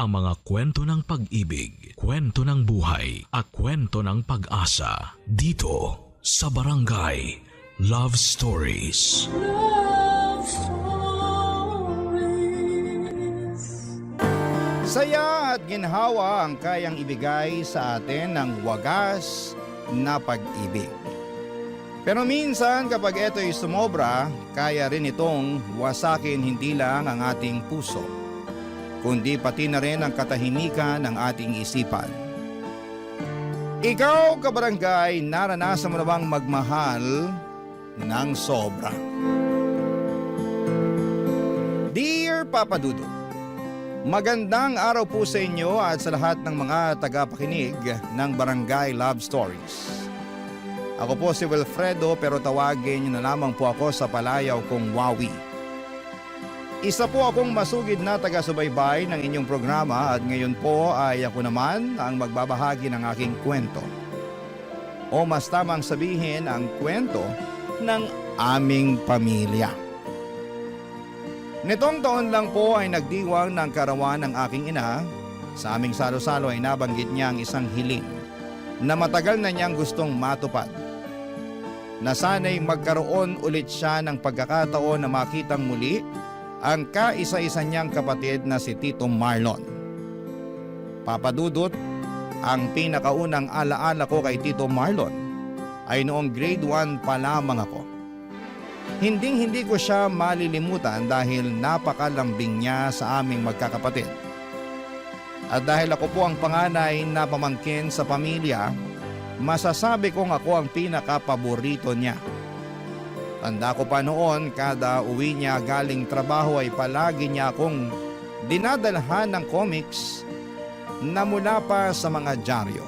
ang mga kwento ng pag-ibig, kwento ng buhay at kwento ng pag-asa dito sa Barangay Love Stories. Love Stories. Saya at ginhawa ang kayang ibigay sa atin ng wagas na pag-ibig. Pero minsan kapag ito'y sumobra, kaya rin itong wasakin hindi lang ang ating puso, kundi pati na rin ang katahimikan ng ating isipan. Ikaw, kabarangay, naranasan mo na bang magmahal ng sobra? Dear Papa Dudo, magandang araw po sa inyo at sa lahat ng mga tagapakinig ng Barangay Love Stories. Ako po si Wilfredo pero tawagin niyo na lamang po ako sa palayaw kong Wawi. Isa po akong masugid na taga-subaybay ng inyong programa at ngayon po ay ako naman ang magbabahagi ng aking kwento. O mas tamang sabihin ang kwento ng aming pamilya. Nitong taon lang po ay nagdiwang ng karawan ng aking ina. Sa aming salo-salo ay nabanggit niya ang isang hiling na matagal na niyang gustong matupad. Na sana'y magkaroon ulit siya ng pagkakataon na makitang muli ang kaisa-isa niyang kapatid na si Tito Marlon. Papadudot, ang pinakaunang alaala ko kay Tito Marlon ay noong grade 1 pa lamang ako. Hinding-hindi ko siya malilimutan dahil napakalambing niya sa aming magkakapatid. At dahil ako po ang panganay na pamangkin sa pamilya, masasabi kong ako ang pinakapaborito niya. Tanda ko pa noon, kada uwi niya galing trabaho ay palagi niya akong dinadalhan ng comics na mula pa sa mga dyaryo.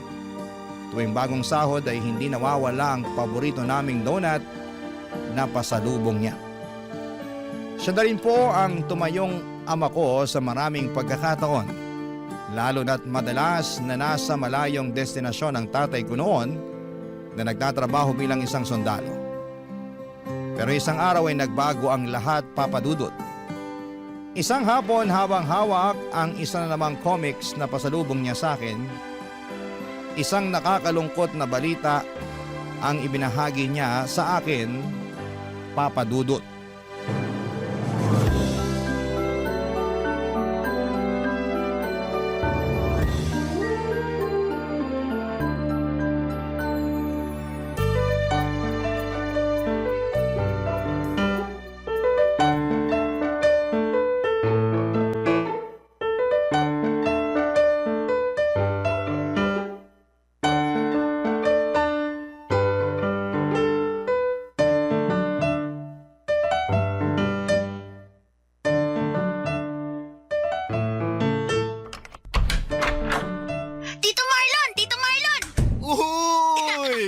Tuwing bagong sahod ay hindi nawawala ang paborito naming donut na pasalubong niya. Siya na rin po ang tumayong ama ko sa maraming pagkakataon. Lalo na't madalas na nasa malayong destinasyon ang tatay ko noon na nagtatrabaho bilang isang sundalo. Pero isang araw ay nagbago ang lahat, papadudot. Isang hapon habang hawak ang isa na namang comics na pasalubong niya sa akin, isang nakakalungkot na balita ang ibinahagi niya sa akin, papadudot.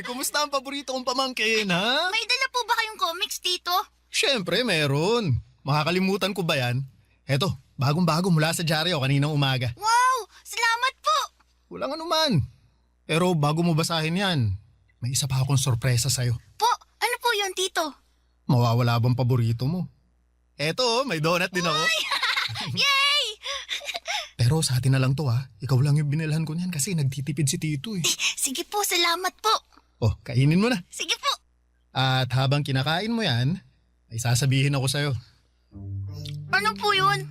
Kumusta ang paborito kong pamangkin, ha? May dala po ba kayong comics, Tito? Siyempre, meron. Makakalimutan ko ba yan? Eto, bagong-bago mula sa dyaryo kaninang umaga. Wow! Salamat po! Walang anuman. Pero bago mo basahin yan, may isa pa akong sorpresa sa'yo. Po, ano po yun, Tito? Mawawala bang paborito mo? Eto, may donut din ako. Yay! Pero sa atin na lang to, ha? Ikaw lang yung binilhan ko niyan kasi nagtitipid si Tito, eh. Sige po, salamat po. Oh, kainin mo na. Sige po. At habang kinakain mo yan, ay sasabihin ako sa'yo. Ano po yun?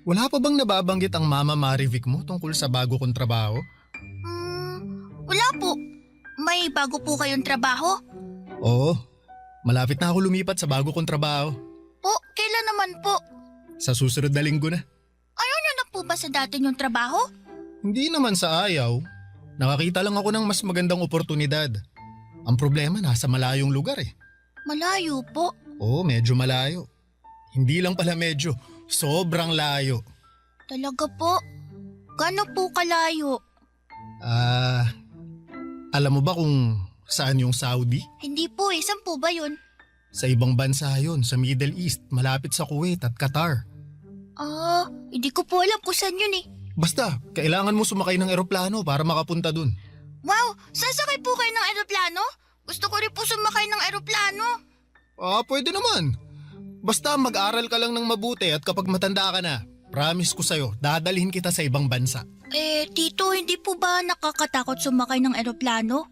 Wala pa bang nababanggit ang Mama Marivic mo tungkol sa bago kong trabaho? Wala po. May bago po kayong trabaho? Oo, malapit na ako lumipat sa bago kong trabaho. Po, kailan naman po? Sa susunod na linggo na. Ayaw niyo na po ba sa dati niyong trabaho? Hindi naman sa ayaw. Nakakita lang ako ng mas magandang oportunidad. Ang problema nasa malayong lugar eh. Malayo po. Oo, medyo malayo. Hindi lang pala medyo, sobrang layo. Talaga po? Gaano po kalayo? Alam mo ba kung saan yung Saudi? Hindi po eh. Saan po ba yun? Sa ibang bansa yun, sa Middle East, malapit sa Kuwait at Qatar. Hindi ko po alam kung saan yun eh. Basta, kailangan mo sumakay ng eroplano para makapunta dun. Wow! Sasakay po kayo ng eroplano? Gusto ko rin po sumakay ng eroplano. Pwede naman. Basta mag-aral ka lang ng mabuti at kapag matanda ka na, promise ko sa'yo, dadalhin kita sa ibang bansa. Tito, hindi po ba nakakatakot sumakay ng eroplano?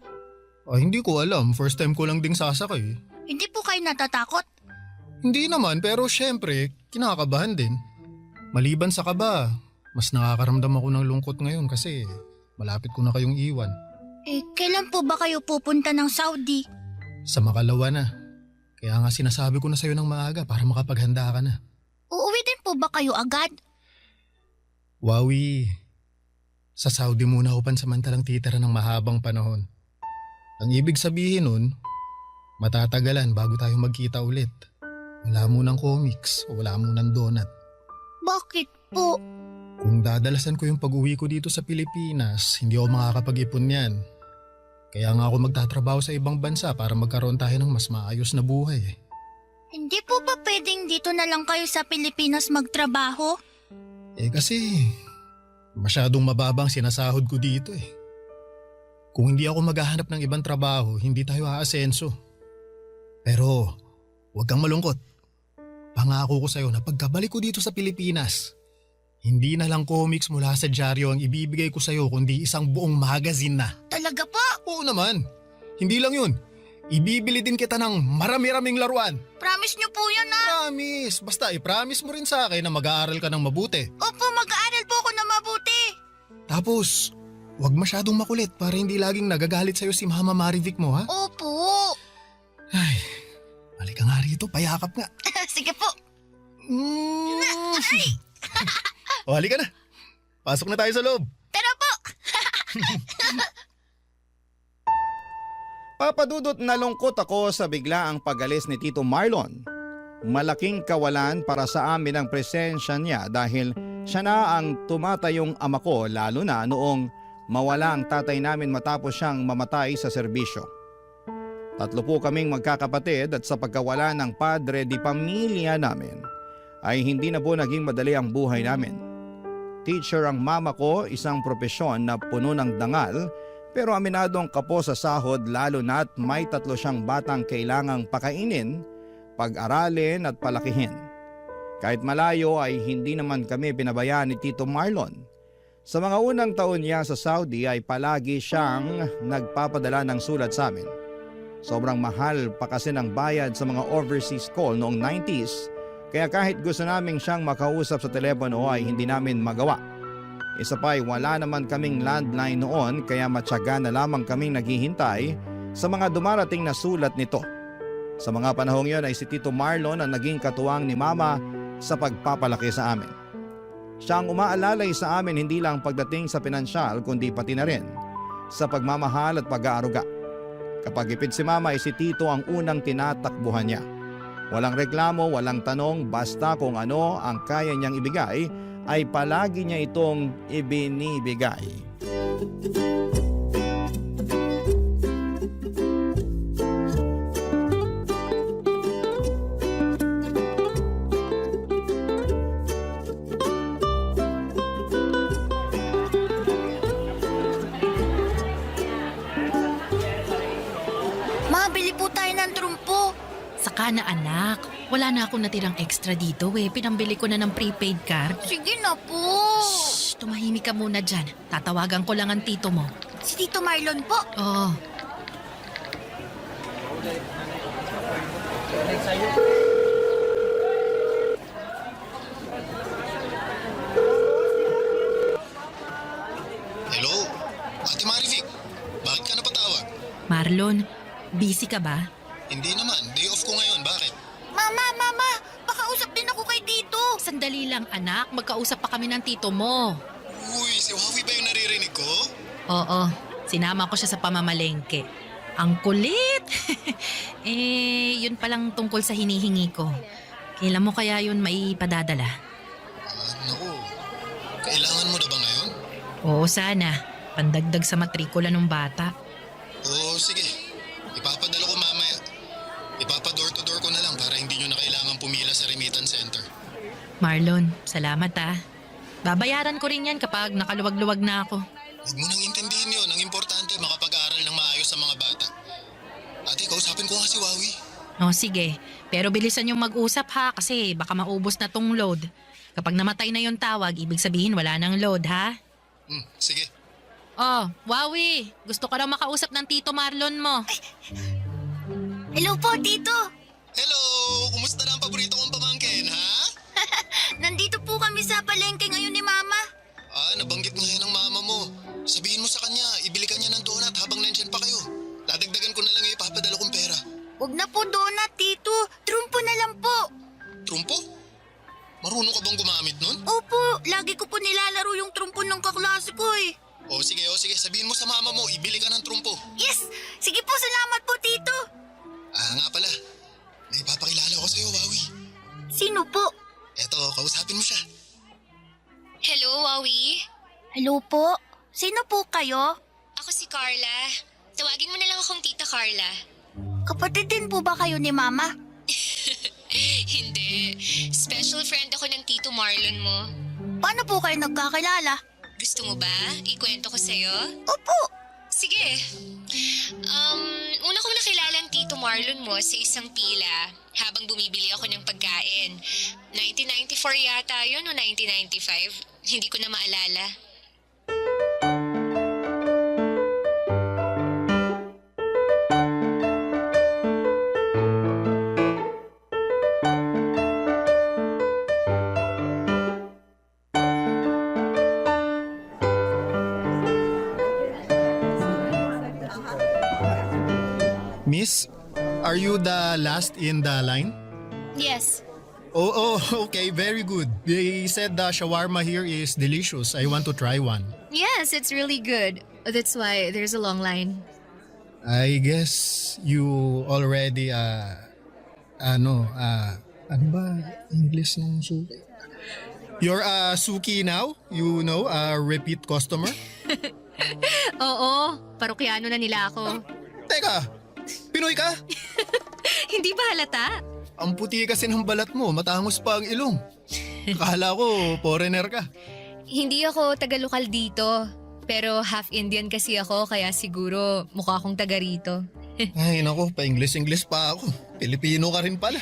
Hindi ko alam, first time ko lang ding sasakay. Hindi po kayo natatakot? Hindi naman, pero syempre, kinakabahan din. Maliban sa kaba, mas nakakaramdam ako ng lungkot ngayon kasi malapit ko na kayong iwan. Kailan po ba kayo pupunta ng Saudi? Sa makalawa na. Kaya nga sinasabi ko na sa'yo ng maaga para makapaghanda ka na. Uuwi din po ba kayo agad? Wawi, sa Saudi muna ako pansamantalang titira ng mahabang panahon. Ang ibig sabihin nun, matatagalan bago tayo magkita ulit. Wala munang comics o wala munang donut. Bakit po? Kung dadalasan ko yung pag-uwi ko dito sa Pilipinas, hindi ako makakapag-ipon yan. Kaya nga ako magtatrabaho sa ibang bansa para magkaroon tayo ng mas maayos na buhay. Hindi po ba pwedeng dito na lang kayo sa Pilipinas magtrabaho? Kasi masyadong mababang sinasahod ko dito . Kung hindi ako maghahanap ng ibang trabaho, hindi tayo aasenso. Pero huwag kang malungkot. Pangako ko sa'yo na pagkabalik ko dito sa Pilipinas, hindi na lang comics mula sa dyaryo ang ibibigay ko sa'yo kundi isang buong magazine na. Talaga po? Oo naman. Hindi lang yun. Ibibili din kita ng marami-raming laruan. Promise niyo po yun Promise. Basta i-promise mo rin sa akin na mag-aaral ka ng mabuti. Opo, mag-aaral po ako na mabuti. Tapos, huwag masyadong makulit para hindi laging nagagalit sa'yo si Mama Marivic mo, ha? Opo. Ay, halika nga rito, payakap nga. Sige po. O, halika na. Pasok na tayo sa loob. Tara po. Papadudot nalungkot ako sa biglaang pag-alis ni Tito Marlon. Malaking kawalan para sa amin ang presensya niya dahil siya na ang tumatayong ama ko lalo na noong mawala ang tatay namin matapos siyang mamatay sa serbisyo. 3 po kaming magkakapatid at sa pagkawala ng padre di pamilya namin ay hindi na po naging madali ang buhay namin. Teacher ang mama ko, isang propesyon na puno ng dangal. Pero aminadong kapo sa sahod lalo na't may 3 siyang batang kailangang pakainin, pag-aralin at palakihin. Kahit malayo ay hindi naman kami pinabayaan ni Tito Marlon. Sa mga unang taon niya sa Saudi ay palagi siyang nagpapadala ng sulat sa amin. Sobrang mahal pa kasi ng bayad sa mga overseas call noong 90s, kaya kahit gusto naming siyang makausap sa telepono ay hindi namin magawa. Isa pa ay wala naman kaming landline noon kaya matyaga na lamang kaming naghihintay sa mga dumarating na sulat nito. Sa mga panahong yon ay si Tito Marlon ang naging katuwang ni Mama sa pagpapalaki sa amin. Siya ang umaalalay sa amin hindi lang pagdating sa pinansyal kundi pati na rin sa pagmamahal at pag-aaruga. Kapag ipid si Mama ay si Tito ang unang tinatakbuhan niya. Walang reklamo, walang tanong, basta kung ano ang kaya niyang ibigay ay palagi niya itong ibinibigay. Mabili po tayo ng trumpo. Saka na anak, wala na akong natirang extra dito Pinambili ko na ng prepaid card. Sige na po. Shh, tumahimik ka muna dyan. Tatawagan ko lang ang tito mo. Si Tito Marlon po. Oo. Hello? Ate Marivic, bakit ka napatawag? Marlon, busy ka ba? Hindi naman, day off ko ngayon, bakit? Mama, baka usap din ako kay Tito. Sandali lang anak, magkausap pa kami ng tito mo. Uy, si Wawi ba yung naririnig ko? Oo, sinama ko siya sa pamamalengke. Ang kulit! Yun palang tungkol sa hinihingi ko. Kailan mo kaya yun maipadadala? Naku, kailangan mo na ba ngayon? Oo sana, pandagdag sa matrikula ng bata. Oo, sige. Ipapadala ko mamaya. Ipapa-door to door ko na lang para hindi nyo na kailangan pumila sa remittance center. Marlon, salamat Babayaran ko rin yan kapag nakaluwag-luwag na ako. Huwag mo nang intindihin yun. Ang importante, makapag-aaral ng maayos sa mga bata. Ate, kausapin ko nga si Wawi. O sige, pero bilisan yung mag-usap ha kasi baka maubos na tong load. Kapag namatay na yung tawag, ibig sabihin wala nang load, ha? Sige. Oh, Wawi, gusto ka raw makausap ng Tito Marlon mo. Hello po, Tito. Hello! Kumusta na ang paborito kong pamangkin, ha? Nandito po kami sa palengke ngayon ni Mama. Nabanggit nga yan ng mama mo. Sabihin mo sa kanya, ibili ka niya ng donut habang nandyan pa kayo. Dadagdagan ko na lang yung ipapadala kong pera. Huwag na po donut, Tito. Trumpo na lang po. Trumpo? Marunong ka bang gumamit nun? Opo, lagi ko po nilalaro yung trumpo ng kaklase ko eh. O sige, sabihin mo sa mama mo, ibili ka ng trumpo. Yes! Sige po, salamat po, Tito. Nga pala, may ipapakilala ko sa'yo, Wawi. Sino po? Eto, kausapin mo siya. Hello, Wawi. Hello po? Sino po kayo? Ako si Carla. Tawagin mo na lang akong Tita Carla. Kapatid din po ba kayo ni Mama? Hindi. Special friend ako ng Tito Marlon mo. Paano po kayo nagkakilala? Gusto mo ba? Ikwento ko sa'yo? Opo. Sige. Una kong nakilala ang Tito Marlon mo sa isang pila habang bumibili ako ng pagkain. 1994 yata yun o 1995. Hindi ko na maalala. Miss, are you the last in the line? Yes. Oh, okay, very good. They said the shawarma here is delicious. I want to try one. Yes, it's really good. That's why there's a long line. I guess you already, ano ba English ng suki? You're a suki now? You know, a repeat customer? Oo, parokyano na nila ako. Teka, Pinoy ka? Hindi ba halata? Ang puti kasi ng balat mo, matangos pa ang ilong. Akala ko, foreigner ka. Hindi ako taga-lokal dito. Pero half Indian kasi ako kaya siguro mukha akong taga rito. Ay nako, pa-English pa ako. Pilipino ka rin pala.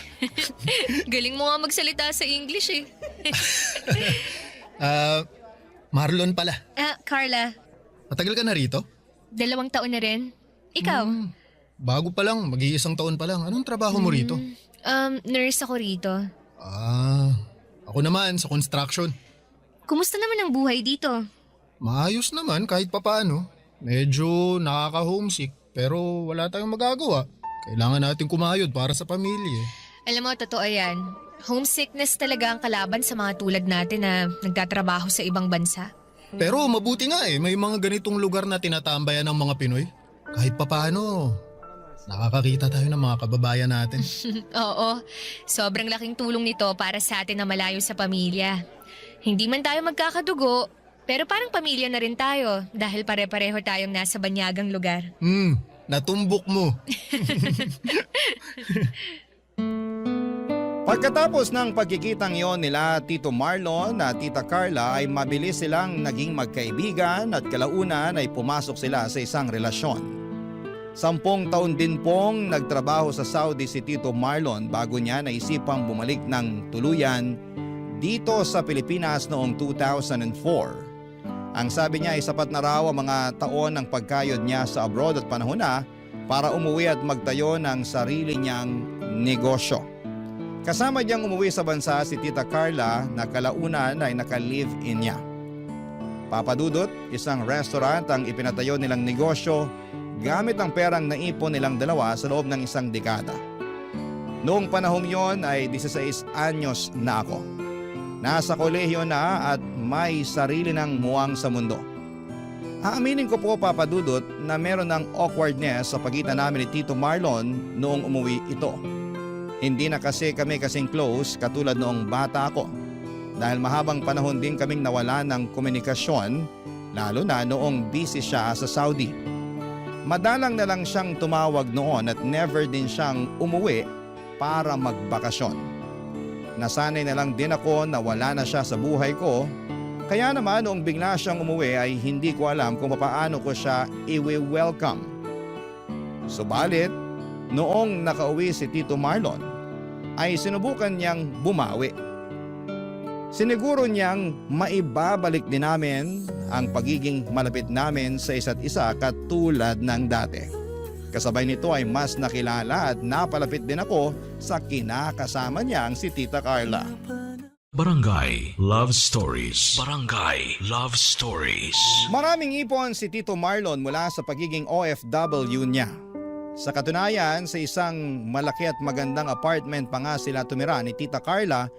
Galing mo nga magsalita sa English eh. Marlon pala. Carla, Matagal ka na rito? 2 taon na rin. Ikaw? Bago pa lang, mag-iisang taon pa lang. Anong trabaho mo rito? Nurse ako rito. Ako naman sa construction. Kumusta naman ang buhay dito? Maayos naman kahit papaano. Medyo nakaka-homesick pero wala tayong magagawa. Kailangan natin kumayod para sa pamilya. Alam mo, totoo yan. Homesickness talaga ang kalaban sa mga tulad natin na nagtatrabaho sa ibang bansa. Pero mabuti nga may mga ganitong lugar na tinatambayan ng mga Pinoy. Kahit papaano, nakakakita tayo ng mga kababayan natin. Oo, sobrang laking tulong nito para sa atin na malayo sa pamilya. Hindi man tayo magkakadugo, pero parang pamilya na rin tayo dahil pare-pareho tayong nasa banyagang lugar. Natumbok mo. Pagkatapos ng pagkikitang yon nila Tito Marlon at Tita Carla ay mabilis silang naging magkaibigan at kalaunan ay pumasok sila sa isang relasyon. 10 taon din pong nagtrabaho sa Saudi si Tito Marlon bago niya naisipang bumalik ng tuluyan dito sa Pilipinas noong 2004. Ang sabi niya ay sapat na raw ang mga taon ng pagkayod niya sa abroad at panahon na para umuwi at magtayo ng sarili niyang negosyo. Kasama niyang umuwi sa bansa si Tita Carla na kalaunan ay naka-live-in niya. Papadudot, isang restaurant ang ipinatayo nilang negosyo gamit ang perang naipon nilang dalawa sa loob ng isang dekada. Noong panahong yon ay 16 anyos na ako. Nasa kolehiyo na at may sarili ng muwang sa mundo. Aaminin ko po, Papadudot, na meron ng awkwardness sa pagitan namin ni Tito Marlon noong umuwi ito. Hindi na kasi kami kasing close katulad noong bata ako dahil mahabang panahon din kaming nawala ng komunikasyon lalo na noong busy siya sa Saudi. Madalang na lang siyang tumawag noon at never din siyang umuwi para magbakasyon. Nasanay na lang din ako na wala na siya sa buhay ko kaya naman noong bigla siyang umuwi ay hindi ko alam kung paano ko siya i-welcome. Subalit, noong nakauwi si Tito Marlon, ay sinubukan niyang bumawi. Siniguro niyang maibabalik din namin ang pagiging malapit namin sa isa't isa katulad ng dati. Kasabay nito ay mas nakilala at napalapit din ako sa kinakasama niyang si Tita Carla. Barangay Love Stories. Barangay Love Stories. Maraming ipon si Tito Marlon mula sa pagiging OFW niya. Sa katunayan, sa isang malaki at magandang apartment pa nga sila tumira ni Tita Carla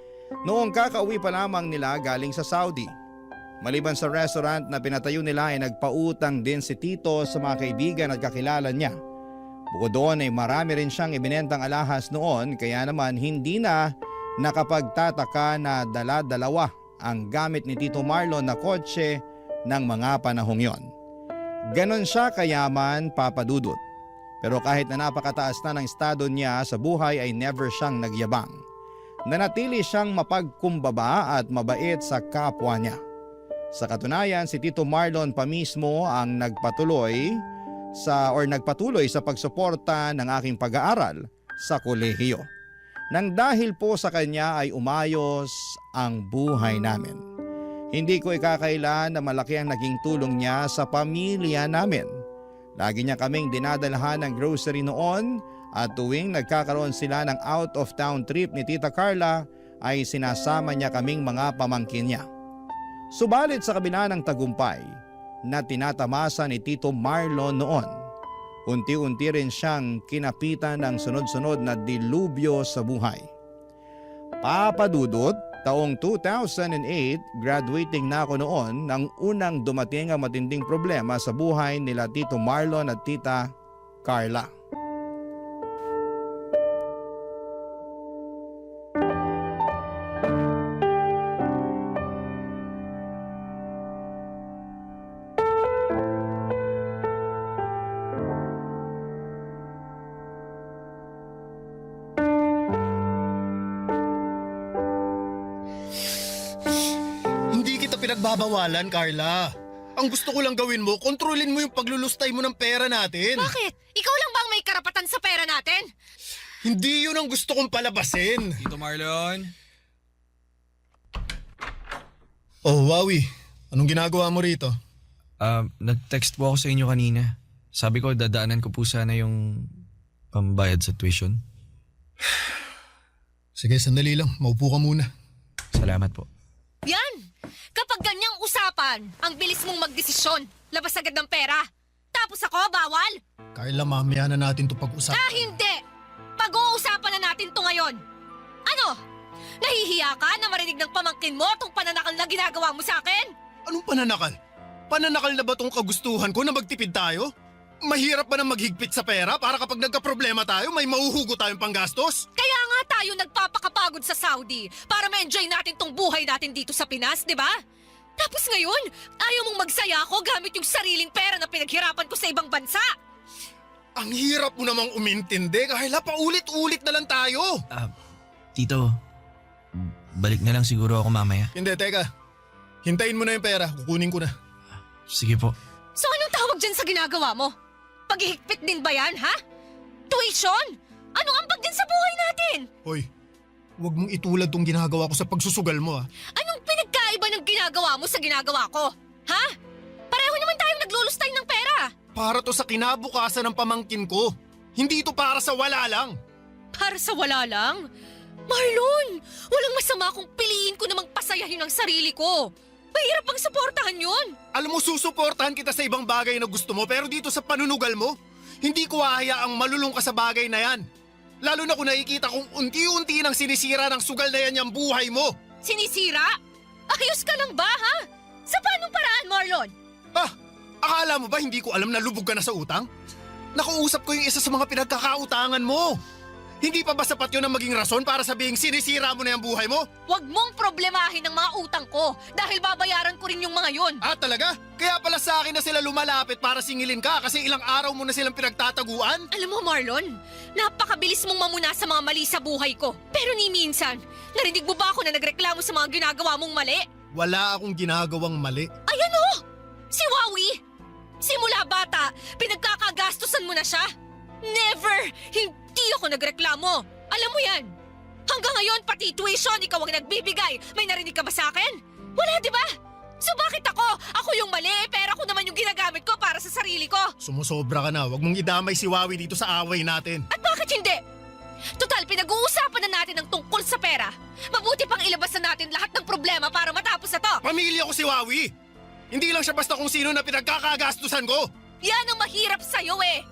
noong kakauwi pa lamang nila galing sa Saudi. Maliban sa restaurant na pinatayo nila ay nagpautang din si Tito sa mga kaibigan at kakilala niya. Bukod doon ay marami rin siyang ibinentang alahas noon kaya naman hindi na nakapagtataka na dala-dalawa ang gamit ni Tito Marlon na kotse ng mga panahong yon. Ganon siya kayaman, Papa Dudut. Pero kahit na napakataas na ng estado niya sa buhay ay never siyang nagyabang. Nanatili siyang mapagkumbaba at mabait sa kapwa niya. Sa katunayan, si Tito Marlon pa mismo ang nagpatuloy sa pagsuporta ng aking pag-aaral sa kolehiyo. Nang dahil po sa kanya ay umayos ang buhay namin. Hindi ko ikakaila na malaki ang naging tulong niya sa pamilya namin. Lagi niya kaming dinadalhan ng grocery noon at tuwing nagkakaroon sila ng out of town trip ni Tita Carla ay sinasama niya kaming mga pamangkin niya. Subalit sa kabila ng tagumpay na tinatamasa ni Tito Marlon noon, unti-unti rin siyang kinapitan ng sunod-sunod na dilubyo sa buhay. Papa Dudut, taong 2008, graduating na ako noon nang unang dumating ang matinding problema sa buhay nila Tito Marlon at Tita Carla. Pinagbabawalan, Carla. Ang gusto ko lang gawin mo, kontrolin mo yung paglulustay mo ng pera natin. Bakit? Ikaw lang bang may karapatan sa pera natin? Hindi yun ang gusto kong palabasin. Tito Marlon? Oh, Wawi. Anong ginagawa mo rito? Nag-text po ako sa inyo kanina. Sabi ko, dadaanan ko po sana yung pambayad sa tuition. Sige, sandali lang. Maupo ka muna. Salamat po. Yan! Kapag ganyang usapan, ang bilis mong magdesisyon. Labas agad ng pera. Tapos ako, bawal? Carla, mamaya na natin to pag-usapan. Hindi! Pag-uusapan na natin to ngayon. Ano? Nahihiya ka na marinig ng pamangkin mo itong pananakal na ginagawa mo sa akin? Anong pananakal? Pananakal na ba tong kagustuhan ko na magtipid tayo? Mahirap ba na maghigpit sa pera para kapag nagka-problema tayo, may mahuhugo tayong panggastos? Kaya nga tayo nagpapakapagod sa Saudi para ma-enjoy natin tong buhay natin dito sa Pinas, di ba? Tapos ngayon, ayaw mong magsaya ako gamit yung sariling pera na pinaghirapan ko sa ibang bansa. Ang hirap mo namang umintindi, Carla. Paulit-ulit na lang tayo. Tito, balik na lang siguro ako mamaya. Hindi, teka. Hintayin mo na yung pera. Kukunin ko na. Sige po. So anong tawag dyan sa ginagawa mo? Paghihigpit din ba yan, ha? Tuition? Anong ambag din sa buhay natin? Hoy, huwag mong itulad tong ginagawa ko sa pagsusugal mo, ha? Anong pinagkaiba ng ginagawa mo sa ginagawa ko? Ha? Pareho naman tayong naglulustay ng pera. Para to sa kinabukasan ng pamangkin ko. Hindi ito para sa wala lang. Para sa wala lang? Marlon, walang masama kung piliin ko namang pasayahin ang sarili ko. Mahirap pang suportahan yun. Alam mo, susuportahan kita sa ibang bagay na gusto mo, pero dito sa panunugal mo, hindi ko hahayaang malulung ka sa bagay na yan. Lalo na kung nakikita kong unti-unti nang sinisira ng sugal na yan yung buhay mo. Sinisira? Ayos ka lang ba, ha? Sa paanong paraan, Marlon? Akala mo ba hindi ko alam na lubog ka na sa utang? Nakuusap ko yung isa sa mga pinagkakautangan mo. Hindi pa ba sapat yun ang maging rason para sabihing sinisira mo na yung buhay mo? Huwag mong problemahin ang mga utang ko dahil babayaran ko rin yung mga yun. Talaga? Kaya pala sa akin na sila lumalapit para singilin ka kasi ilang araw mo na silang pinagtataguan? Alam mo, Marlon, napakabilis mong mamuna sa mga mali sa buhay ko. Pero ni minsan, narinig mo ba ako na nagreklamo sa mga ginagawa mong mali? Wala akong ginagawang mali. Ayan o! Si Wawi! Simula bata, pinagkakagastusan mo na siya? Never! Hindi ako nagreklamo! Alam mo yan! Hanggang ngayon, pati tuition, ikaw ang nagbibigay. May narinig ka ba sa akin? Wala, di ba? So bakit ako? Ako yung mali, pera ko naman yung ginagamit ko para sa sarili ko. Sumusobra ka na. Huwag mong idamay si Wawi dito sa away natin. At bakit hindi? Total, pinag-uusapan na natin ang tungkol sa pera. Mabuti pang ilabas na natin lahat ng problema para matapos na to. Pamilya ko si Wawi! Hindi lang siya basta kung sino na pinagkakagastusan ko! Yan ang mahirap sa'yo eh.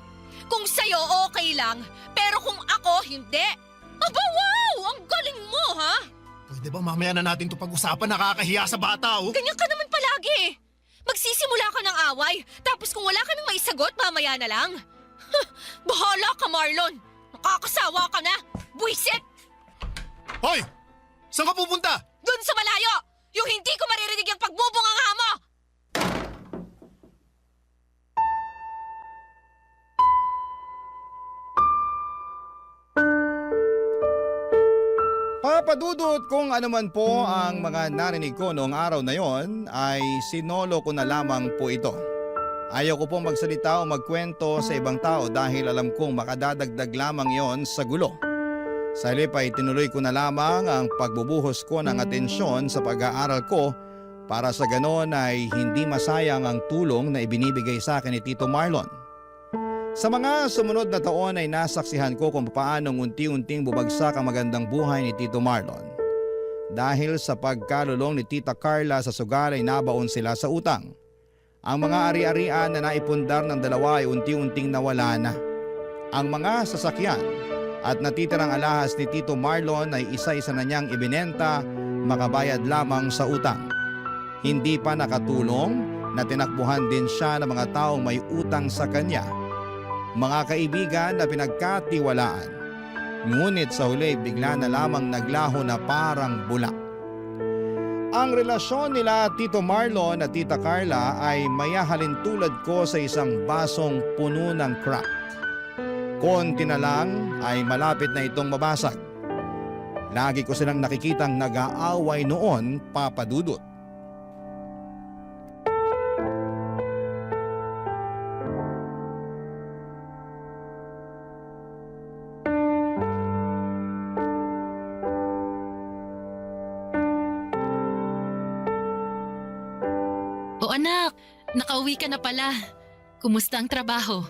Kung sa'yo, okay lang. Pero kung ako, hindi. Aba, wow! Ang galing mo, ha? Pwede ba mamaya na natin to pag-usapan? Nakakahiya sa bata, oh! Ganyan ka naman palagi eh. Magsisimula ka ng away, tapos kung wala ka nang maisagot, mamaya na lang. Bahala ka, Marlon. Nakakasawa ka na. Buisit! Hoy! Saan ka pupunta? Doon sa malayo! Yung hindi ko maririnig yung pagbubunganga mo! Papadudot kung ano man po ang mga narinig ko noong araw na yon ay sinolo ko na lamang po ito. Ayaw ko pong magsalita o magkwento sa ibang tao dahil alam kong makadadagdag lamang yon sa gulo. Sa halip ay tinuloy ko na lamang ang pagbubuhos ko ng atensyon sa pag-aaral ko para sa ganon ay hindi masayang ang tulong na ibinibigay sa akin ni Tito Marlon. Sa mga sumunod na taon ay nasaksihan ko kung paanong unti-unting bubagsak ang magandang buhay ni Tito Marlon. Dahil sa pagkalulong ni Tita Carla sa sugal ay nabaon sila sa utang. Ang mga ari-arian na naipundar ng dalawa ay unti-unting nawala na. Ang mga sasakyan at natitirang alahas ni Tito Marlon ay isa-isa na niyang ibinenta makabayad lamang sa utang. Hindi pa nakatulong na tinakbuhan din siya ng mga taong may utang sa kanya. Mga kaibigan na pinagkatiwalaan. Ngunit sa huli bigla na lamang naglaho na parang bulak. Ang relasyon nila Tito Marlon at Tita Carla ay mayahalin tulad ko sa isang basong puno ng crack. Konti na lang ay malapit na itong mabasag. Lagi ko silang nakikitang nag-aaway noon, Papadudot. O anak, nakauwi ka na pala. Kumusta ang trabaho?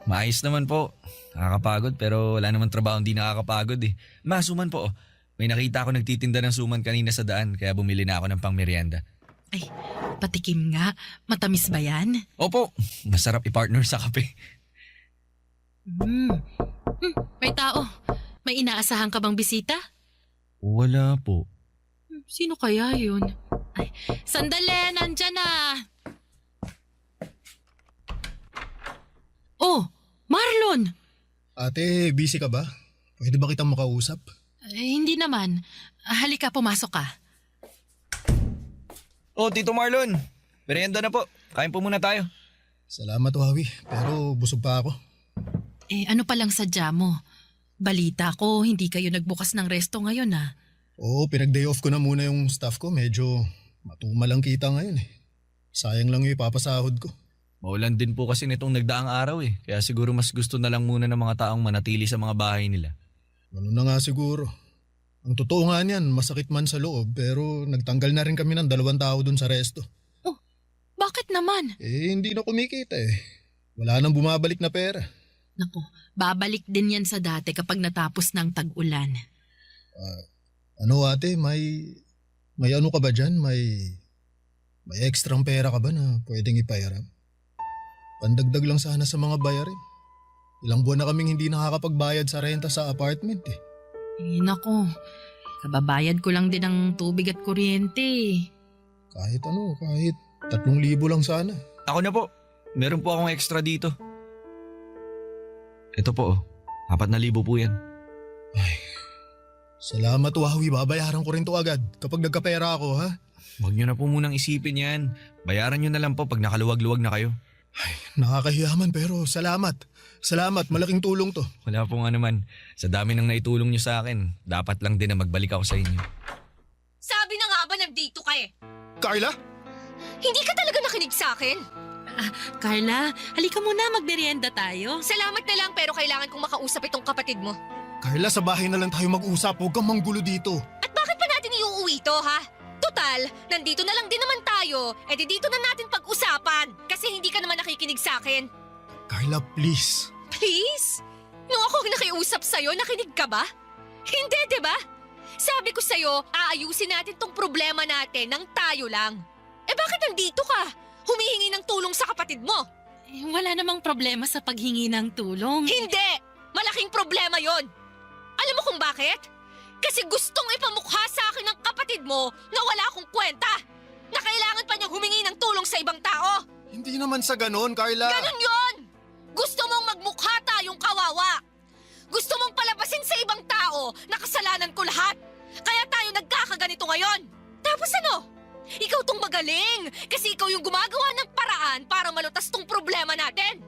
Maayos naman po. Nakakapagod pero wala naman trabaho hindi nakakapagod eh. Suman po. May nakita ako nagtitinda ng suman kanina sa daan kaya bumili na ako ng pangmeryenda. Ay, patikim nga. Matamis ba yan? Opo, masarap i-partner sa kape. May tao. May inaasahan ka bang bisita? Wala po. Sino kaya yun? Ay, sandali, nandyan na. Oh, Marlon! Ate, busy ka ba? Pwede ba kitang makausap? Hindi naman. Halika, pumasok ka. Oh, Tito Marlon. Merienda na po. Kain po muna tayo. Salamat, Wawi. Pero busog pa ako. Ano palang sadya mo? Balita ko, hindi kayo nagbukas ng resto ngayon ah. Oo, pinag-day off ko na muna yung staff ko. Medyo matumal ang kita ngayon eh. Sayang lang yung ipapasahod ko. Maulan din po kasi nitong nagdaang araw eh. Kaya siguro mas gusto na lang muna ng mga taong manatili sa mga bahay nila. Ano na nga siguro. Ang totoo nga niyan, masakit man sa loob pero nagtanggal na rin kami ng 2 tao dun sa resto. Oh, bakit naman? Hindi na kumikita eh. Wala nang bumabalik na pera. Naku, babalik din yan sa dati kapag natapos ng tag-ulan. Ano ate, may ano ka ba dyan? May ekstrang pera ka ba na pwedeng ipahiram? Pandagdag lang sana sa mga bayarin. Ilang buwan na kaming hindi nakakapagbayad sa renta sa apartment eh. Naku, kababayad ko lang din ng tubig at kuryente. Kahit 3,000 lang sana. Ako na po. Meron po akong extra dito. Ito po 4,000 po yan. Ay, salamat Wawi, babayaran ko rin to agad kapag nagkapera ako ha. Huwag nyo na po munang isipin yan. Bayaran nyo na lang po pag nakaluwag-luwag na kayo. Ay, nakakahiyaman pero salamat. Salamat, malaking tulong to. Wala pong anuman. Sa dami ng naitulong nyo sa akin, dapat lang din na magbalik ako sa inyo. Sabi na nga ba nandito ka eh? Carla? Hindi ka talaga nakinig sa akin? Carla, halika muna, magmerienda tayo. Salamat na lang pero kailangan kong makausap itong kapatid mo. Carla, sa bahay na lang tayo mag-usap. Huwag kang manggulo dito. At bakit pa natin iuuwi to, ha? Total, nandito na lang din naman tayo. E di dito na natin pag-usapan. Kasi hindi ka naman nakikinig sa akin. Carla, please. Please? Nung ako nakiusap sa'yo, nakinig ka ba? Hindi, di ba? Sabi ko sa'yo, aayusin natin tong problema natin ng tayo lang. Eh bakit nandito ka? Humihingi ng tulong sa kapatid mo. Eh, wala namang problema sa paghingi ng tulong. Hindi! Malaking problema yon. Alam mo kung bakit? Kasi gustong ipamukha sa akin ng kapatid mo na wala akong kwenta. Na kailangan pa niyang humingi ng tulong sa ibang tao. Hindi naman sa ganon, Carla. Ganon yon! Gusto mong magmukha tayong kawawa. Gusto mong palabasin sa ibang tao na kasalanan ko lahat. Kaya tayo nagkakaganito ngayon. Tapos ano? Ikaw tong magaling kasi ikaw yung gumagawa ng paraan para malutas tong problema natin.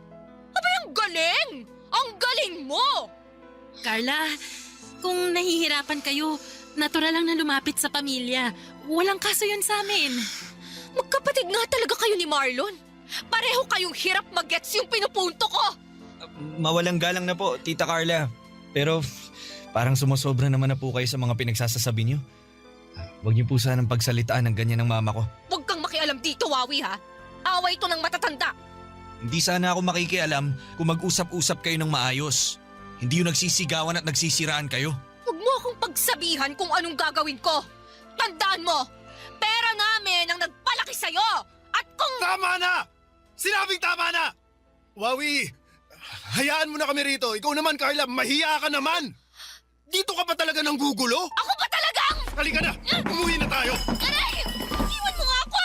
Abay, ang galing! Ang galing mo! Carla, kung nahihirapan kayo, natural lang na lumapit sa pamilya. Walang kaso yun sa amin. Magkapatid nga talaga kayo ni Marlon. Pareho kayong hirap mag-gets yung pinupunto ko. Mawalang galang na po, Tita Carla. Pero parang sumosobra naman na po kayo sa mga pinagsasasabi niyo. Huwag niyo po sanang pagsalitaan ng ganyan ng mama ko. Huwag kang makialam dito, Wawi, ha? Away ito ng matatanda. Hindi sana ako makikialam kung mag-usap-usap kayo ng maayos. Hindi yung nagsisigawan at nagsisiraan kayo. Huwag mo akong pagsabihan kung anong gagawin ko. Tandaan mo, pera namin ang nagpalaki sa'yo. At kung... Tama na! Sinabing tama na! Wawi, hayaan mo na kami rito. Ikaw naman, Carla, mahiya ka naman! Dito ka pa talaga ng gugulo? Ako ba talagang... Halika na! Umuwi na tayo! Aray! Iwan mo nga ako!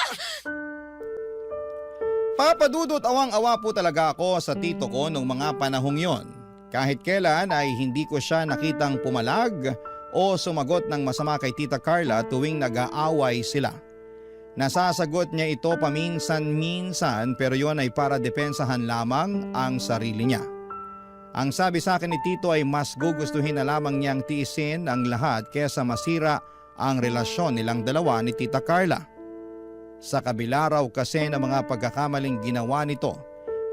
Papadudot, awang-awa po talaga ako sa tito ko nung mga panahong yon. Kahit kailan ay hindi ko siya nakitang pumalag o sumagot ng masama kay Tita Carla tuwing nag-aaway sila. Nasasagot niya ito paminsan-minsan pero yon ay para depensahan lamang ang sarili niya. Ang sabi sa akin ni Tito ay mas gugustuhin na lamang niyang tiisin ang lahat kesa masira ang relasyon nilang dalawa ni Tita Carla. Sa kabila raw kasi ng mga pagkakamaling ginawa nito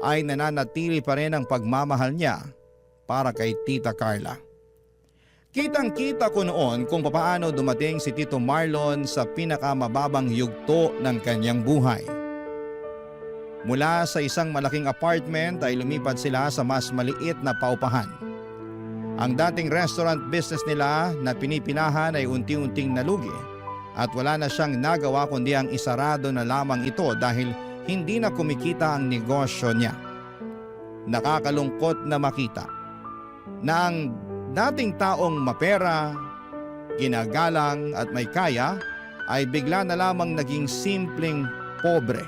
ay nananatili pa rin ang pagmamahal niya para kay Tita Carla. Kitang-kita ko noon kung papaano dumating si Tito Marlon sa pinakamababang yugto ng kanyang buhay. Mula sa isang malaking apartment ay lumipat sila sa mas maliit na paupahan. Ang dating restaurant business nila na pinipinahan ay unti-unting nalugi at wala na siyang nagawa kundi ang isarado na lamang ito dahil hindi na kumikita ang negosyo niya. Nakakalungkot na makita na ang dating taong mapera, ginagalang at may kaya ay bigla na lamang naging simpleng pobre.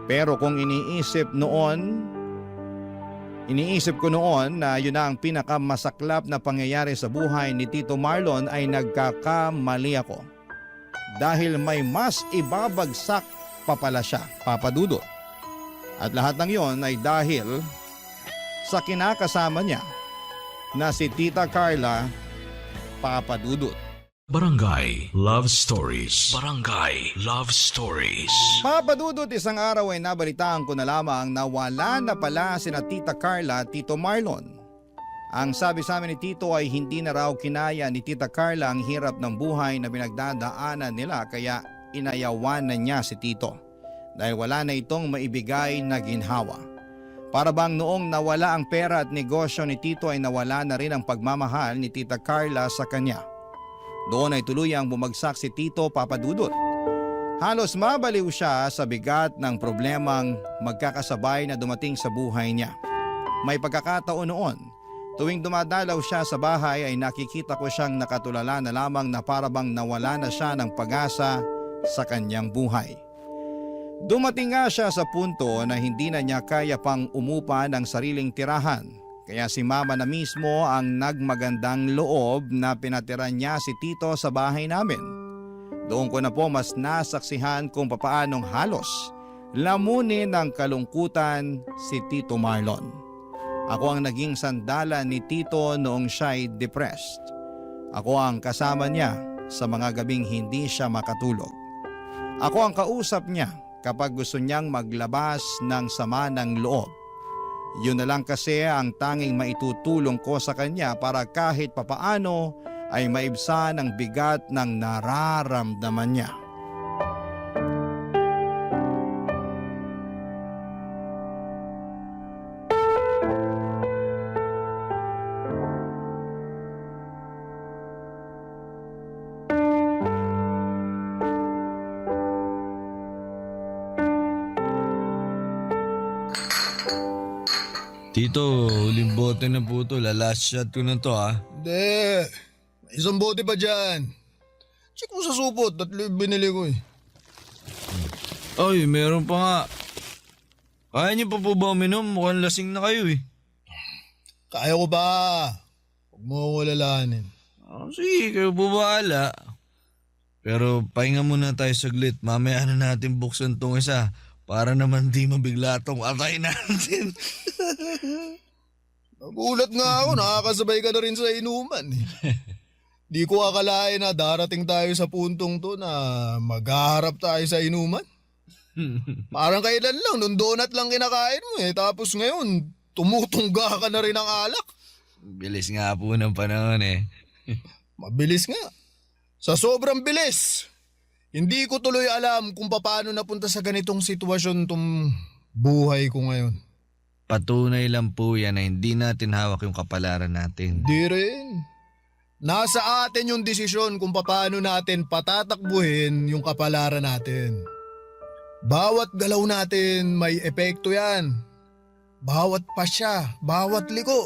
Pero kung iniisip ko noon na yun na ang pinakamasaklap na pangyayari sa buhay ni Tito Marlon ay nagkakamali ako. Dahil may mas ibabagsak pa pala siya, Papadudot. At lahat ng yon ay dahil sa kinakasama niya na si Tita Carla, Papadudot. Barangay Love Stories. Barangay Love Stories. Papadudot, isang araw ay nabalitaan ko na lamang na wala na pala sina Tita Carla at Tito Marlon. Ang sabi sa amin ni Tito ay hindi na raw kinaya ni Tita Carla ang hirap ng buhay na pinagdadaanan nila kaya inayawan na niya si Tito dahil wala na itong maibigay na ginhawa. Para bang noong nawala ang pera at negosyo ni Tito ay nawala na rin ang pagmamahal ni Tita Carla sa kanya. Doon ay tuluyang bumagsak si Tito, Papadudot. Halos mabaliw siya sa bigat ng problemang magkakasabay na dumating sa buhay niya. May pagkakataon noon, tuwing dumadalaw siya sa bahay ay nakikita ko siyang nakatulala na lamang na parabang nawala na siya ng pag-asa sa kanyang buhay. Dumating nga siya sa punto na hindi na niya kaya pang umupa ng sariling tirahan. Kaya si Mama na mismo ang nagmagandang loob na pinatira niya si Tito sa bahay namin. Doon ko na po mas nasaksihan kung papaanong halos lamunin ng kalungkutan si Tito Marlon. Ako ang naging sandalan ni Tito noong siya'y depressed. Ako ang kasama niya sa mga gabing hindi siya makatulog. Ako ang kausap niya kapag gusto niyang maglabas ng sama ng loob. Yun na lang kasi ang tanging maitutulong ko sa kanya para kahit papaano ay maibsan ang bigat ng nararamdaman niya. Tito, huling bote na po to. Last shot ko na to ha. Hindi. May isang bote pa dyan. Check mo sa supot. 3 binili ko eh. Ay, meron pa nga. Kaya niyo pa po ba uminom? Mukhang lasing na kayo eh. Kaya ko ba? Huwag mo akong alalahanin. Sige, kayo po bahala. Pero pahinga muna tayo saglit. Mamaya na natin buksan tong isa. Para naman di mabigla tong atay natin. Nagulat nga ako, nakakasabay ka na rin sa inuman eh. Di ko akalain na darating tayo sa puntong to na maghaharap tayo sa inuman. Parang kailan lang, nung donut lang kinakain mo eh. Tapos ngayon, tumutungga ka na rin ng alak. Bilis nga po ng panahon eh. Mabilis nga. Sa sobrang bilis. Hindi ko tuloy alam kung paano napunta sa ganitong sitwasyon tong buhay ko ngayon. Patunay lang po yan na hindi natin hawak yung kapalaran natin. Di rin. Nasa atin yung desisyon kung paano natin patatakbuhin yung kapalaran natin. Bawat galaw natin may epekto yan. Bawat pasya, bawat liko.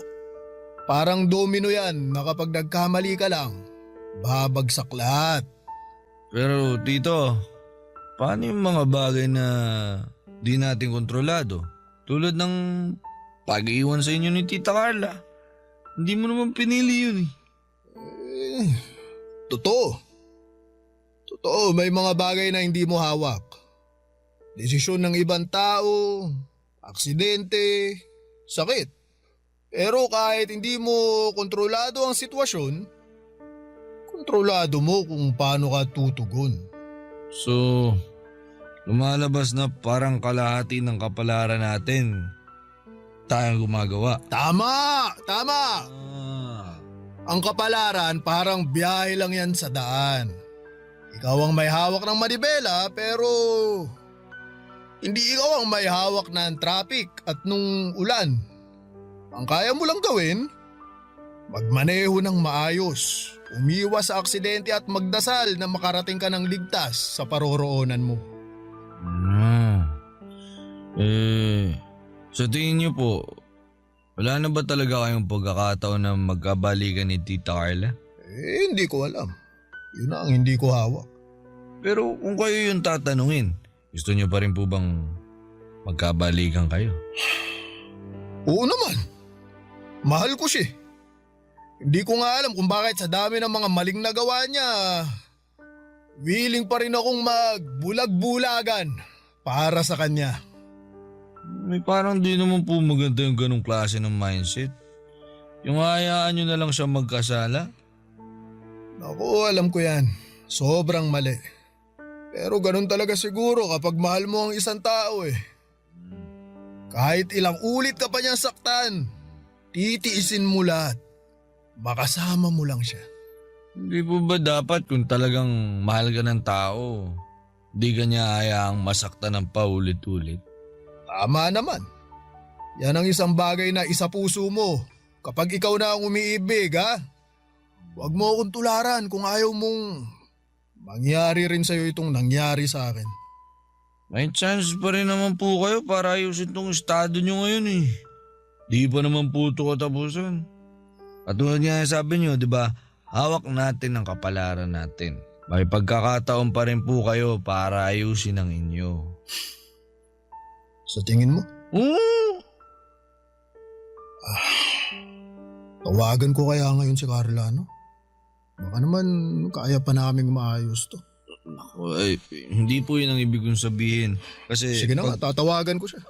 Parang domino yan na kapag nagkamali ka lang, babagsak lahat. Pero tito, paano yung mga bagay na di natin kontrolado? Tulad ng pag-iwan sa inyo ni Tita Carla. Hindi mo naman pinili yun eh. Totoo. Totoo, may mga bagay na hindi mo hawak. Desisyon ng ibang tao, aksidente, sakit. Pero kahit hindi mo kontrolado ang sitwasyon, kontrolado mo kung paano ka tutugon. So, lumalabas na parang kalahati ng kapalaran natin tayong gumagawa. Tama! Tama! Ah. Ang kapalaran parang biyahe lang yan sa daan. Ikaw ang may hawak ng manibela pero hindi ikaw ang may hawak ng traffic at nung ulan. Ang kaya mo lang gawin, magmaneho ng maayos, umiwas sa aksidente at magdasal na makarating ka ng ligtas sa paroroonan mo. Sa tingin niyo po, wala na ba talaga kayong pagkakataon na magkabalikan ni Tita Carla? Hindi ko alam. Yun na ang hindi ko hawak. Pero kung kayo yung tatanungin, gusto niyo pa rin po bang magkabalikan kayo? Oo naman. Mahal ko siya. Hindi ko nga alam kung bakit sa dami ng mga maling nagawa niya, willing pa rin akong magbulag-bulagan para sa kanya. May parang di naman po maganda yung ganong klase ng mindset. Yung hayaan nyo na lang siya magkasala. Naku, alam ko yan. Sobrang mali. Pero ganun talaga siguro kapag mahal mo ang isang tao eh. Kahit ilang ulit ka pa niyang saktan, titiisin mo lahat. Makasama mo lang siya. Hindi po ba dapat kung talagang mahal ka ng tao, di ka niya hayaang masaktan ng paulit-ulit? Tama naman. Yan ang isang bagay na isa puso mo. Kapag ikaw na ang umiibig, ha? Huwag mo akong tularan kung ayaw mong mangyari rin sa'yo itong nangyari sa akin. May chance pa rin naman po kayo para ayusin tong estado nyo ngayon eh. Di pa naman po ito katapusan. At tulad nga sabi nyo, di ba, hawak natin ang kapalaran natin. May pagkakataon pa rin po kayo para ayusin ang inyo. Sa tingin mo? Tawagan ko kaya ngayon si Carla, no? Baka naman kaya pa naming maayos to. Ay, hindi po yun ang ibig kong sabihin. Kasi Sige na nga, tatawagan ko siya.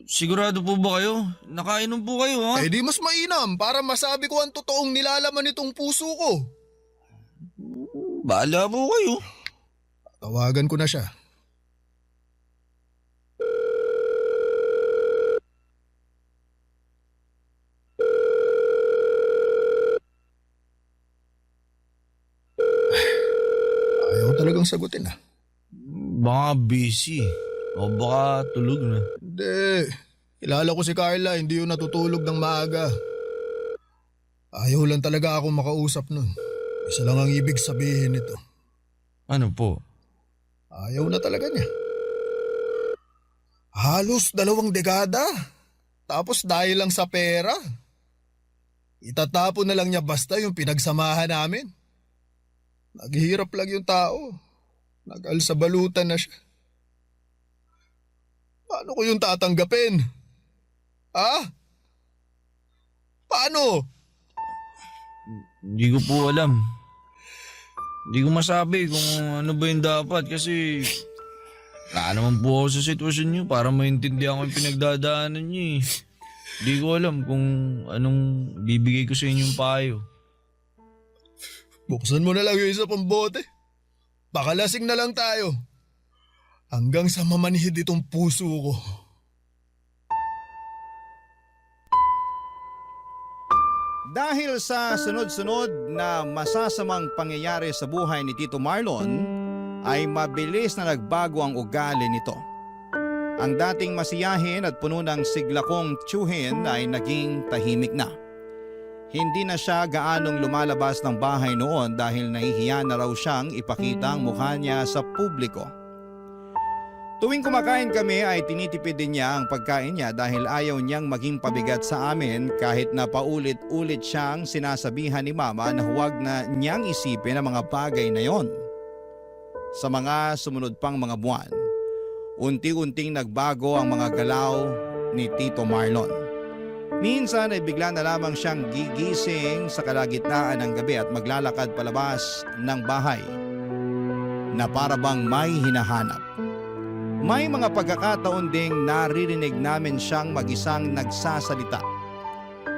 Sigurado po ba kayo? Nakainom po kayo ha? Eh di mas mainam para masabi ko ang totoong nilalaman nitong puso ko. Bahala po kayo. Tawagan ko na siya. lang sagutin ah. Baka busy. O baka tulog na. Hindi. Kilala ko si Carla, hindi yun natutulog ng maaga. Ayaw lang talaga ako makausap nun. Isa lang ang ibig sabihin nito. Ano po? Ayaw na talaga niya. Halos 2 dekada. Tapos dahil lang sa pera. Itatapon na lang niya basta yung pinagsamahan namin. Naghihirap lang yung tao. Nag-alsabalutan na siya. Paano ko yung tatanggapin? Paano? Hindi ko po alam. Hindi ko masabi kung ano ba yung dapat kasi wala naman po ako sa sitwasyon niyo para maintindihan ko yung pinagdadaanan niyo eh. Hindi ko alam kung anong bibigay ko sa inyong payo. Buksan mo na lang yung isa pang bote. Baka lasing na lang tayo. Hanggang sa mamanhid itong puso ko. Dahil sa sunod-sunod na masasamang pangyayari sa buhay ni Tito Marlon, ay mabilis na nagbago ang ugali nito. Ang dating masiyahin at puno ng siglakong tiyuhin ay naging tahimik na. Hindi na siya gaanong lumalabas ng bahay noon dahil nahihiya na raw siyang ipakita ang mukha niya sa publiko. Tuwing kumakain kami ay tinitipid din niya ang pagkain niya dahil ayaw niyang maging pabigat sa amin kahit na paulit-ulit siyang sinasabihan ni Mama na huwag na niyang isipin ang mga bagay na yon. Sa mga sumunod pang mga buwan, unti-unting nagbago ang mga galaw ni Tito Marlon. Minsan ay bigla na lamang siyang gigising sa kalagitnaan ng gabi at maglalakad palabas ng bahay na para bang may hinahanap. May mga pagkakataon ding naririnig namin siyang mag-isang nagsasalita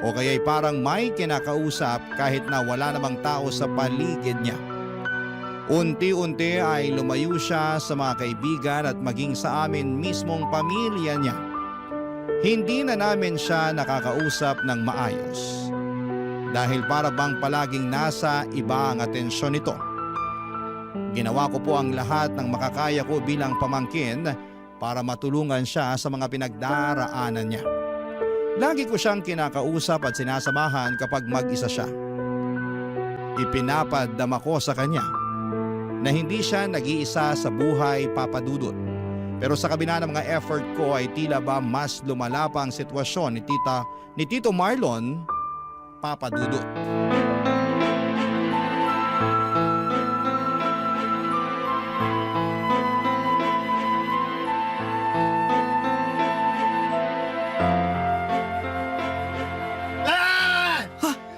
o kaya'y parang may kinakausap kahit na wala namang tao sa paligid niya. Unti-unti ay lumayo siya sa mga kaibigan at maging sa amin mismong pamilya niya. Hindi na namin siya nakakausap ng maayos dahil para bang palaging nasa iba ang atensyon nito. Ginawa ko po ang lahat ng makakaya ko bilang pamangkin para matulungan siya sa mga pinagdaraanan niya. Lagi ko siyang kinakausap at sinasamahan kapag mag-isa siya. Ipinapadama ko sa kanya na hindi siya nag-iisa sa buhay, Papa Dudut. Pero sa kabila ng mga effort ko ay tila ba mas lumala pa ang sitwasyon ni Tito Marlon, Papa Dudut.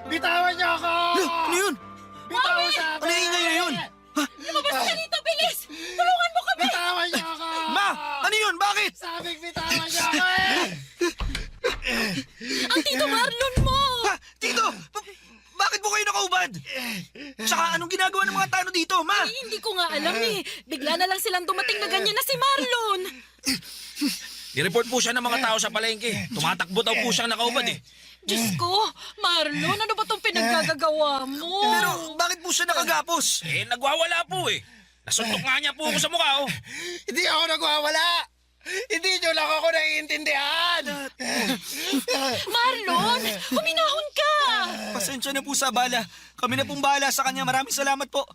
Bitawan niyo ako! Ano yun? Bitawan sa akin! Ano yung ingay na yun? Lumabas ka dito, bilis! Tulungan mo kami! Bitawan niyo ako! Ma! Ano yun? Bakit? Sabing bitawan niyo ako Ang Tito Marlon mo! Ha? Tito! Bakit po kayo nakaubad? Tsaka anong ginagawa ng mga tano dito, Ma? Hindi ko nga alam eh. Bigla na lang silang dumating na ganyan na si Marlon. I-report po siya ng mga tao sa palengke. Tumatakbo daw po siyang nakaubad eh. Diyos ko, Marlon, ano ba tong pinaggagawa mo? Pero bakit po siya nakagapos? Nagwawala po eh. Nasuntok nga niya po ako sa mukha oh. Hindi ako nagwawala! Hindi niyo lang ako naiintindihan! Marlon, huminahon ka! Pasensya na po sa bala. Kami na pong bahala sa kanya. Maraming salamat po.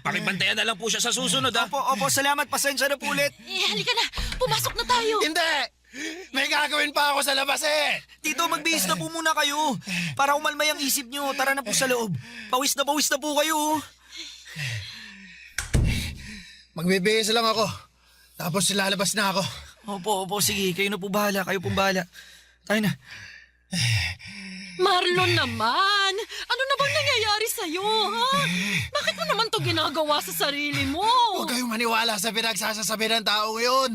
Pakibantayan na lang po siya sa susunod ha. Opo, salamat. Pasensya na po ulit. Halika na, pumasok na tayo. Hindi! May gagawin pa ako sa labas eh! Tito, magbihis na po muna kayo. Para umalmay ang isip nyo. Tara na po sa loob. Pawis na po kayo. Magbibihis lang ako. Tapos lalabas na ako. Opo, sige. Kayo na po bahala. Kayo pong bahala. Tayo na. Marlon naman, ano na bang nangyayari sa'yo, ha? Bakit mo naman to ginagawa sa sarili mo? Huwag kayong maniwala sa pinagsasasabi ng tao ngayon.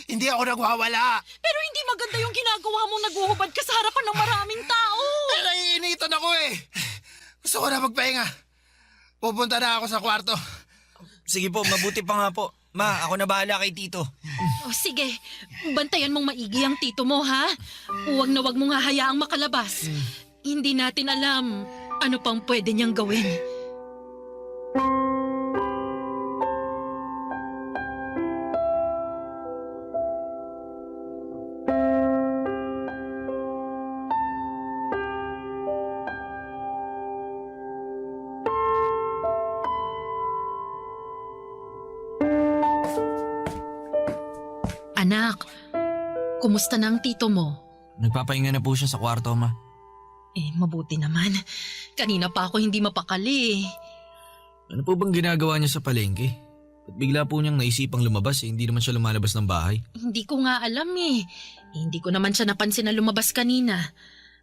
Hindi ako nagwawala. Pero hindi maganda yung ginagawa mong naguhubad ka sa harapan ng maraming tao. Naiinitan ako eh. Gusto ko na magpahinga. Pupunta na ako sa kwarto. Sige po, mabuti pa nga po. Ma, ako na bahala kay Tito. O sige, bantayan mong maigi ang tito mo, ha? Huwag na huwag mong hahayaang makalabas. Hindi natin alam ano pang pwede niyang gawin. anak. Kumusta na ang tito mo? Nagpapahinga na po siya sa kwarto, ma. Mabuti naman. Kanina pa ako hindi mapakali. Ano po bang ginagawa niya sa palengke? At bigla po niyang naisipang lumabas hindi naman siya lumalabas ng bahay. Hindi ko nga alam Hindi ko naman siya napansin na lumabas kanina.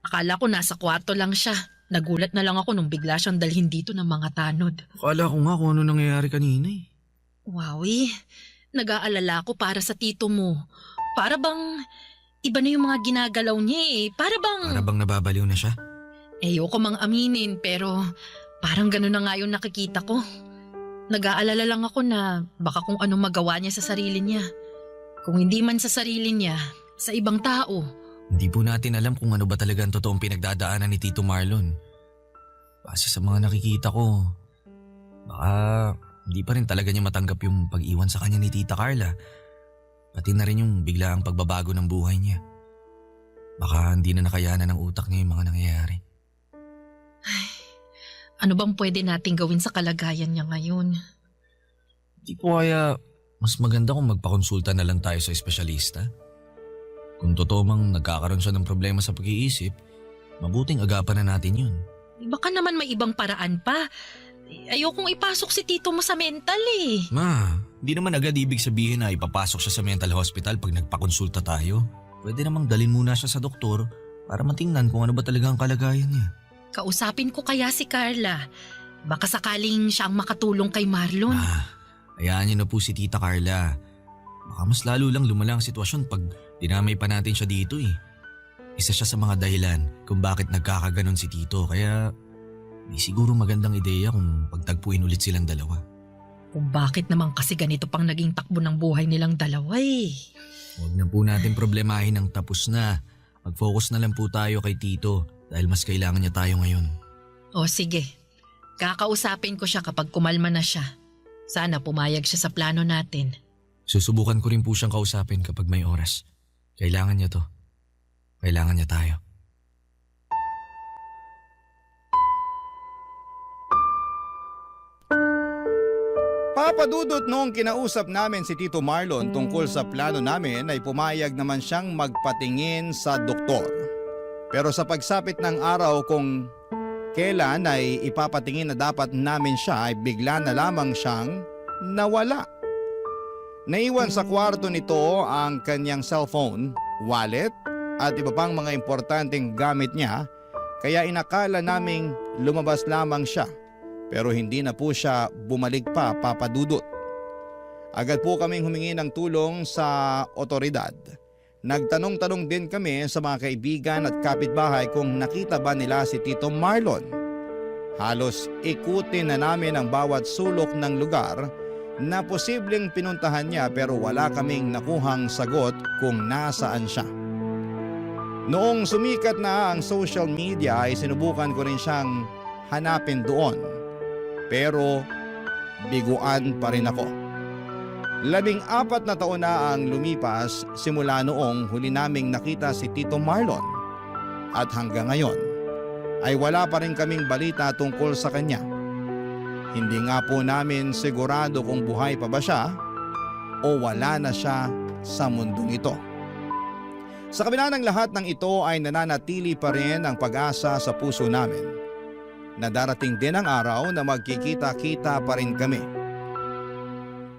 Akala ko nasa kwarto lang siya. Nagulat na lang ako nung bigla siyang dalhin dito ng mga tanod. Akala ko nga kung ano nangyayari kanina eh. Wowie, nag-aalala ako para sa tito mo. Para bang iba na yung mga ginagalaw niya Para bang nababaliw na siya? ayoko mang aminin pero parang gano'n na nga yung nakikita ko. Nag-aalala lang ako na baka kung anong magawa niya sa sarili niya. Kung hindi man sa sarili niya, sa ibang tao. Hindi po natin alam kung ano ba talaga ang totoong pinagdadaanan ni Tito Marlon. Base sa mga nakikita ko, baka hindi pa rin talaga niya matanggap yung pag-iwan sa kanya ni Tita Carla. Pati na rin yung biglaang pagbabago ng buhay niya. Baka hindi na nakayanan ng utak niya yung mga nangyayari. Ano bang pwede nating gawin sa kalagayan niya ngayon? Di po kaya mas maganda kung magpakonsulta na lang tayo sa espesyalista? Kung totoo mang nagkakaroon siya ng problema sa pag-iisip, mabuting agapan na natin yun. Baka naman may ibang paraan pa. Ayokong ipasok si tito mo sa mental Ma, hindi naman agad ibig sabihin na ipapasok siya sa mental hospital pag nagpakonsulta tayo. Pwede namang dalhin muna siya sa doktor para matingnan kung ano ba talaga ang kalagayan niya. Kausapin ko kaya si Carla. Baka sakaling siya ang makatulong kay Marlon. Hayaan niyo na po si Tita Carla. Baka mas lalo lang lumala ang sitwasyon pag dinamay pa natin siya dito Isa siya sa mga dahilan kung bakit nagkakaganon si Tito kaya di siguro magandang ideya kung pagtagpuin ulit silang dalawa. Kung bakit naman kasi ganito pang naging takbo ng buhay nilang dalawa Huwag na po natin problemahin ng tapos na. Mag-focus na lang po tayo kay Tito dahil mas kailangan niya tayo ngayon. O sige, kakausapin ko siya kapag kumalma na siya. Sana pumayag siya sa plano natin. Susubukan ko rin po siyang kausapin kapag may oras. Kailangan niya to. Kailangan niya tayo. Papadudot noong kinausap namin si Tito Marlon tungkol sa plano namin ay pumayag naman siyang magpatingin sa doktor. Pero sa pagsapit ng araw kung kailan ay ipapatingin na dapat namin siya ay bigla na lamang siyang nawala. Naiwan sa kwarto nito ang kanyang cellphone, wallet at iba pang mga importanteng gamit niya kaya inakala naming lumabas lamang siya. Pero hindi na po siya bumalik pa, Papadudot. Agad po kaming humingi ng tulong sa otoridad. Nagtanong-tanong din kami sa mga kaibigan at kapitbahay kung nakita ba nila si Tito Marlon. Halos ikutin na namin ang bawat sulok ng lugar na posibleng pinuntahan niya pero wala kaming nakuhang sagot kung nasaan siya. Noong sumikat na ang social media ay sinubukan ko rin siyang hanapin doon. Pero biguan pa rin ako. 14 na taon na ang lumipas simula noong huli naming nakita si Tito Marlon. At hanggang ngayon ay wala pa rin kaming balita tungkol sa kanya. Hindi nga po namin sigurado kung buhay pa ba siya o wala na siya sa mundong ito. Sa kabila ng lahat ng ito ay nananatili pa rin ang pag-asa sa puso namin na darating din ang araw na magkikita-kita pa rin kami.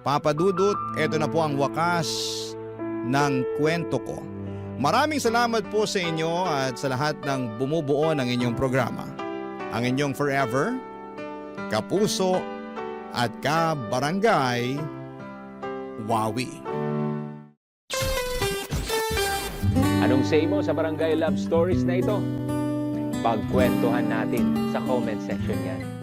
Papadudot, ito na po ang wakas ng kwento ko. Maraming salamat po sa inyo at sa lahat ng bumubuo ng inyong programa. Ang inyong forever, kapuso at kabarangay, Wawi. Anong say mo sa Barangay Love Stories na ito? Pagkwentuhan natin sa comment section yan.